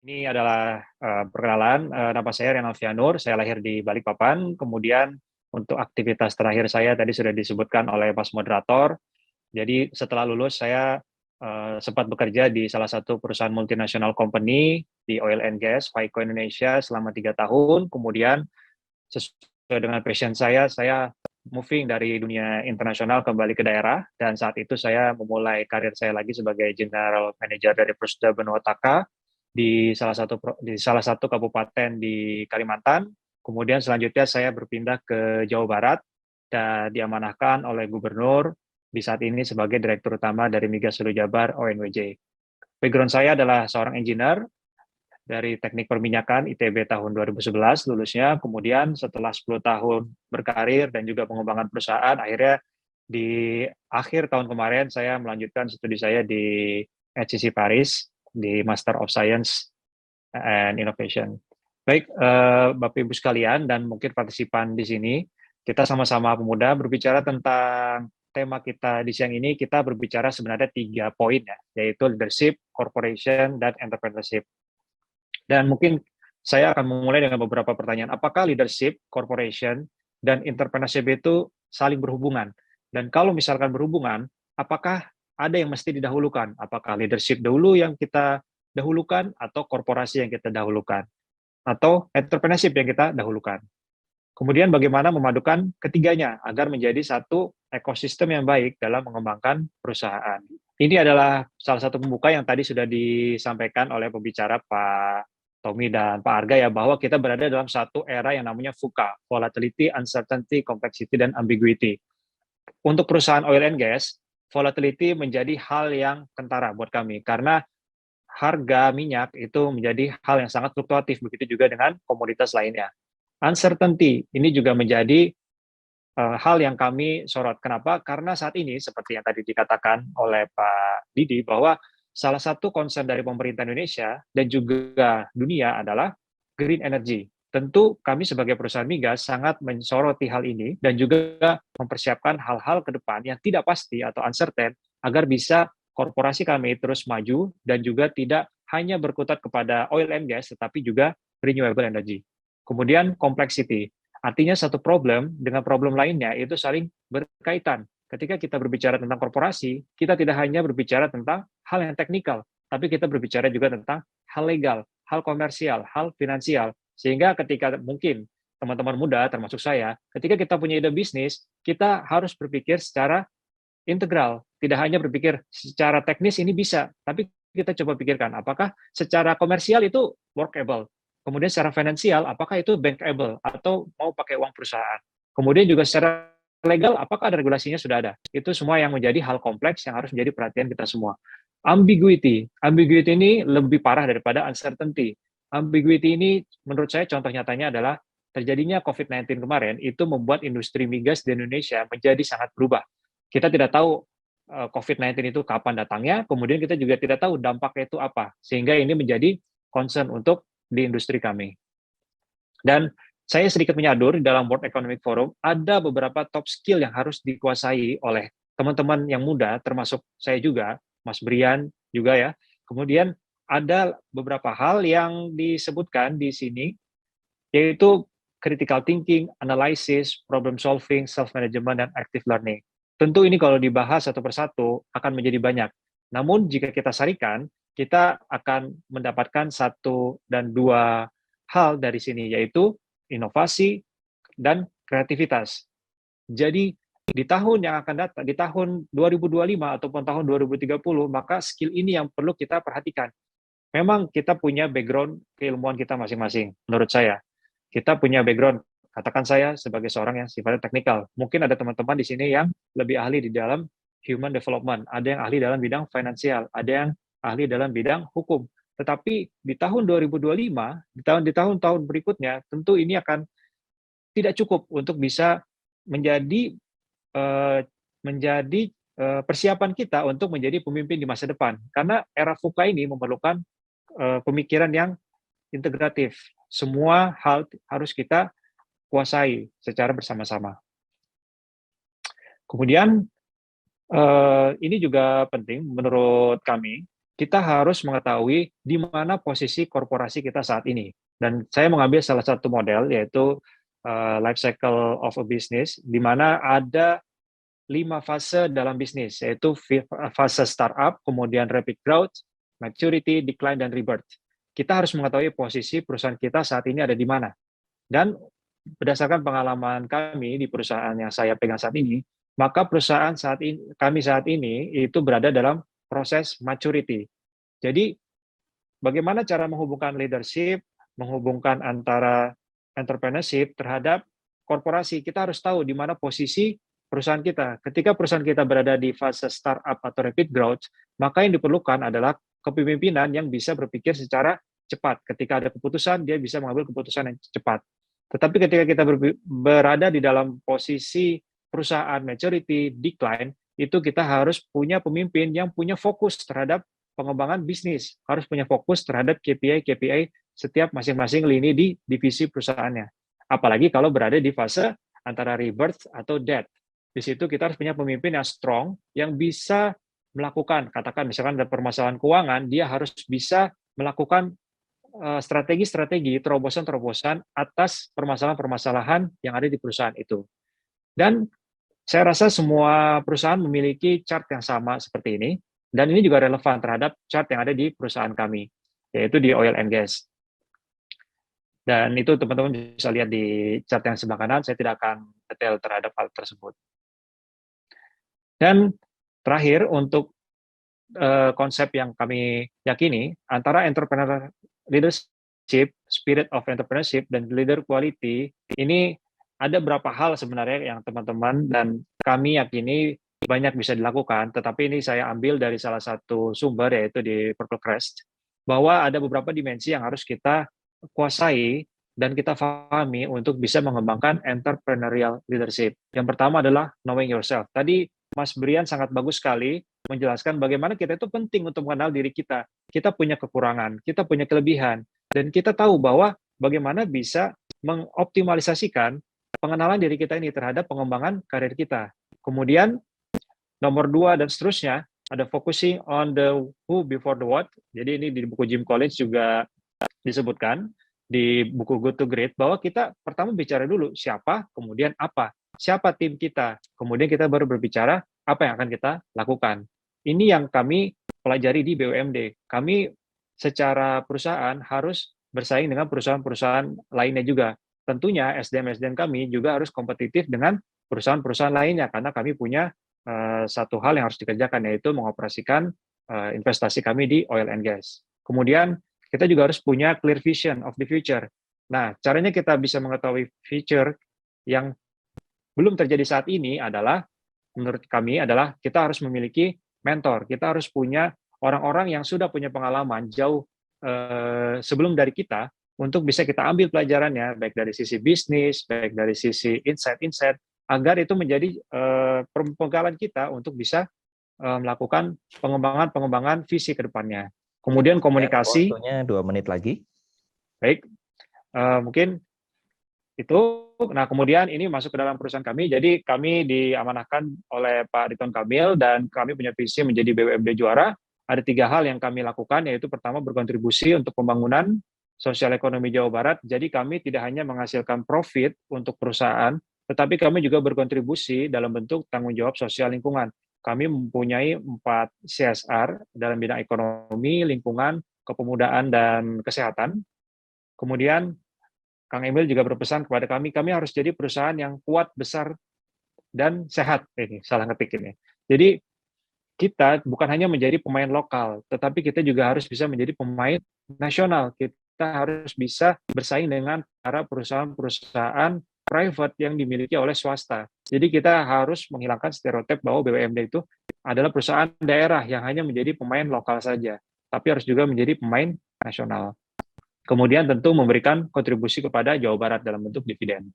Ini adalah perkenalan, nama saya Renal Fianur, saya lahir di Balikpapan, kemudian untuk aktivitas terakhir saya tadi sudah disebutkan oleh Mas Moderator, jadi setelah lulus saya sempat bekerja di salah satu perusahaan multinasional company di oil and gas, Vaiko Indonesia selama 3 tahun, kemudian sesuai dengan passion saya moving dari dunia internasional kembali ke daerah, dan saat itu saya memulai karir saya lagi sebagai General Manager dari Persada Benua Taka, di salah satu kabupaten di Kalimantan. Kemudian selanjutnya saya berpindah ke Jawa Barat dan diamanahkan oleh Gubernur di saat ini sebagai Direktur Utama dari Migas Hulu Jabar ONWJ. Background saya adalah seorang engineer dari Teknik Perminyakan ITB tahun 2011 lulusnya, kemudian setelah 10 tahun berkarir dan juga pengembangan perusahaan, akhirnya di akhir tahun kemarin saya melanjutkan studi saya di HCC Paris di Master of Science and Innovation. Baik, Bapak Ibu sekalian dan mungkin partisipan di sini, kita sama-sama pemuda berbicara tentang tema kita di siang ini. Kita berbicara sebenarnya 3 poin ya, yaitu leadership, corporation, dan entrepreneurship. Dan mungkin saya akan memulai dengan beberapa pertanyaan. Apakah leadership, corporation, dan entrepreneurship itu saling berhubungan? Dan kalau misalkan berhubungan, apakah ada yang mesti didahulukan? Apakah leadership dahulu yang kita dahulukan, atau korporasi yang kita dahulukan? Atau entrepreneurship yang kita dahulukan? Kemudian bagaimana memadukan ketiganya agar menjadi satu ekosistem yang baik dalam mengembangkan perusahaan. Ini adalah salah satu pembuka yang tadi sudah disampaikan oleh pembicara Pak Tommy dan Pak Arga ya, bahwa kita berada dalam satu era yang namanya VUCA, Volatility, Uncertainty, Complexity, dan Ambiguity. Untuk perusahaan oil and gas, volatility menjadi hal yang kentara buat kami, karena harga minyak itu menjadi hal yang sangat fluktuatif, begitu juga dengan komoditas lainnya. Uncertainty, ini juga menjadi hal yang kami sorot. Kenapa? Karena saat ini, seperti yang tadi dikatakan oleh Pak Didi, bahwa salah satu concern dari pemerintah Indonesia dan juga dunia adalah green energy. Tentu kami sebagai perusahaan migas sangat mensoroti hal ini dan juga mempersiapkan hal-hal ke depan yang tidak pasti atau uncertain agar bisa korporasi kami terus maju dan juga tidak hanya berkutat kepada oil and gas tetapi juga renewable energy. Kemudian complexity, artinya satu problem dengan problem lainnya itu saling berkaitan. Ketika kita berbicara tentang korporasi, kita tidak hanya berbicara tentang hal yang teknikal, tapi kita berbicara juga tentang hal legal, hal komersial, hal finansial. Sehingga ketika mungkin teman-teman muda, termasuk saya, ketika kita punya ide bisnis, kita harus berpikir secara integral. Tidak hanya berpikir secara teknis ini bisa, tapi kita coba pikirkan apakah secara komersial itu workable. Kemudian secara finansial, apakah itu bankable atau mau pakai uang perusahaan. Kemudian juga secara legal, apakah ada regulasinya sudah ada. Itu semua yang menjadi hal kompleks yang harus menjadi perhatian kita semua. Ambiguity. Ambiguity ini lebih parah daripada uncertainty. Ambiguity ini menurut saya contoh nyatanya adalah terjadinya COVID-19 kemarin itu membuat industri migas di Indonesia menjadi sangat berubah. Kita tidak tahu COVID-19 itu kapan datangnya, kemudian kita juga tidak tahu dampaknya itu apa. Sehingga ini menjadi concern untuk di industri kami. Dan saya sedikit menyadur di dalam World Economic Forum, ada beberapa top skill yang harus dikuasai oleh teman-teman yang muda, termasuk saya juga, Mas Brian juga ya. Kemudian ada beberapa hal yang disebutkan di sini, yaitu critical thinking, analysis, problem solving, self-management, dan active learning. Tentu ini kalau dibahas satu persatu akan menjadi banyak. Namun jika kita sarikan, kita akan mendapatkan 1 dan 2 hal dari sini, yaitu inovasi dan kreativitas. Jadi di tahun yang akan datang, di tahun 2025 ataupun tahun 2030, maka skill ini yang perlu kita perhatikan. Memang kita punya background keilmuan kita masing-masing, menurut saya. Kita punya background, katakan saya sebagai seorang yang sifatnya teknikal. Mungkin ada teman-teman di sini yang lebih ahli di dalam human development, ada yang ahli dalam bidang finansial, ada yang ahli dalam bidang hukum. Tetapi di tahun 2025, di tahun-tahun berikutnya, tentu ini akan tidak cukup untuk bisa menjadi eh, menjadi persiapan kita untuk menjadi pemimpin di masa depan. Karena era VUCA ini memerlukan pemikiran yang integratif. Semua hal harus kita kuasai secara bersama-sama. Kemudian ini juga penting menurut kami, kita harus mengetahui di mana posisi korporasi kita saat ini. Dan saya mengambil salah satu model, yaitu life cycle of a business, di mana ada 5 fase dalam bisnis, yaitu fase startup, kemudian rapid growth, maturity, decline, dan rebirth. Kita harus mengetahui posisi perusahaan kita saat ini ada di mana. Dan berdasarkan pengalaman kami di perusahaan yang saya pegang saat ini, maka perusahaan kami saat ini itu berada dalam proses maturity. Jadi, bagaimana cara menghubungkan leadership, menghubungkan antara entrepreneurship terhadap korporasi? Kita harus tahu di mana posisi perusahaan kita. Ketika perusahaan kita berada di fase startup atau rapid growth, maka yang diperlukan adalah kepemimpinan yang bisa berpikir secara cepat. Ketika ada keputusan, dia bisa mengambil keputusan yang cepat. Tetapi ketika kita berada di dalam posisi perusahaan maturity, decline, itu kita harus punya pemimpin yang punya fokus terhadap pengembangan bisnis, harus punya fokus terhadap KPI setiap masing-masing lini di divisi perusahaannya. Apalagi kalau berada di fase antara rebirth atau death. Di situ kita harus punya pemimpin yang strong, yang bisa melakukan, katakan misalkan ada permasalahan keuangan, dia harus bisa melakukan strategi-strategi, terobosan-terobosan atas permasalahan-permasalahan yang ada di perusahaan itu. Dan saya rasa semua perusahaan memiliki chart yang sama seperti ini, dan ini juga relevan terhadap chart yang ada di perusahaan kami, yaitu di oil and gas. Dan itu teman-teman bisa lihat di chart yang sebelah kanan, saya tidak akan detail terhadap hal tersebut. Dan terakhir, untuk konsep yang kami yakini, antara entrepreneur leadership, spirit of entrepreneurship, dan leader quality, ini ada beberapa hal sebenarnya yang teman-teman dan kami yakini banyak bisa dilakukan, tetapi ini saya ambil dari salah satu sumber, yaitu di Purple Crest, bahwa ada beberapa dimensi yang harus kita kuasai dan kita pahami untuk bisa mengembangkan entrepreneurial leadership. Yang pertama adalah knowing yourself. Tadi Mas Brian sangat bagus sekali menjelaskan bagaimana kita itu penting untuk mengenal diri kita. Kita punya kekurangan, kita punya kelebihan, dan kita tahu bahwa bagaimana bisa mengoptimalisasikan pengenalan diri kita ini terhadap pengembangan karir kita. Kemudian, nomor 2 dan seterusnya, ada focusing on the who before the what. Jadi ini di buku Jim Collins juga disebutkan, di buku Good to Great, bahwa kita pertama bicara dulu siapa, kemudian apa. Siapa tim kita, kemudian kita baru berbicara apa yang akan kita lakukan. Ini yang kami pelajari di BUMD. Kami secara perusahaan harus bersaing dengan perusahaan-perusahaan lainnya juga. Tentunya SDM-SDM kami juga harus kompetitif dengan perusahaan-perusahaan lainnya, karena kami punya satu hal yang harus dikerjakan, yaitu mengoperasikan investasi kami di oil and gas. Kemudian kita juga harus punya clear vision of the future. Nah, caranya kita bisa mengetahui future yang belum terjadi saat ini adalah, menurut kami, adalah kita harus memiliki mentor. Kita harus punya orang-orang yang sudah punya pengalaman jauh sebelum dari kita, untuk bisa kita ambil pelajarannya, baik dari sisi bisnis, baik dari sisi insight-insight, agar itu menjadi perbekalan kita untuk bisa melakukan pengembangan visi ke depannya. Kemudian komunikasi. Waktunya 2 menit lagi. Baik, mungkin itu. Nah, kemudian ini masuk ke dalam perusahaan kami. Jadi kami diamanahkan oleh Pak Ridwan Kamil, dan kami punya visi menjadi BUMD juara. Ada 3 hal yang kami lakukan, yaitu pertama, berkontribusi untuk pembangunan sosial ekonomi Jawa Barat. Jadi kami tidak hanya menghasilkan profit untuk perusahaan, tetapi kami juga berkontribusi dalam bentuk tanggung jawab sosial lingkungan. Kami mempunyai 4 CSR dalam bidang ekonomi, lingkungan, kepemudaan, dan kesehatan. Kemudian Kang Emil juga berpesan kepada kami harus jadi perusahaan yang kuat, besar, dan sehat. Ini salah ngetik ini. Jadi kita bukan hanya menjadi pemain lokal, tetapi kita juga harus bisa menjadi pemain nasional. Kita harus bisa bersaing dengan para perusahaan-perusahaan private yang dimiliki oleh swasta. Jadi kita harus menghilangkan stereotip bahwa BUMD itu adalah perusahaan daerah yang hanya menjadi pemain lokal saja, tapi harus juga menjadi pemain nasional. Kemudian tentu memberikan kontribusi kepada Jawa Barat dalam bentuk dividen.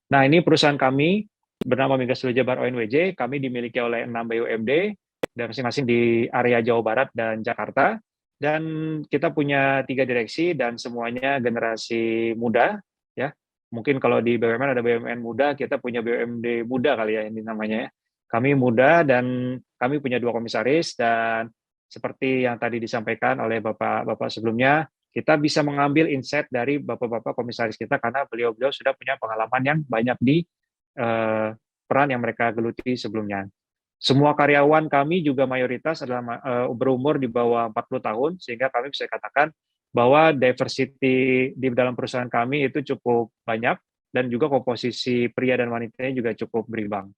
Nah, ini perusahaan kami bernama Migas Sulu Jabar ONWJ. Kami dimiliki oleh 6 BUMD, dan masing-masing di area Jawa Barat dan Jakarta. Dan kita punya 3 direksi, dan semuanya generasi muda. Ya, mungkin kalau di BUMN ada BUMN muda, kita punya BUMD muda kali ya ini namanya. Kami muda, dan kami punya 2 komisaris, dan seperti yang tadi disampaikan oleh Bapak-Bapak sebelumnya, kita bisa mengambil insight dari Bapak-Bapak komisaris kita karena beliau-beliau sudah punya pengalaman yang banyak di peran yang mereka geluti sebelumnya. Semua karyawan kami juga mayoritas adalah berumur di bawah 40 tahun, sehingga kami bisa katakan bahwa diversity di dalam perusahaan kami itu cukup banyak, dan juga komposisi pria dan wanitanya juga cukup berimbang.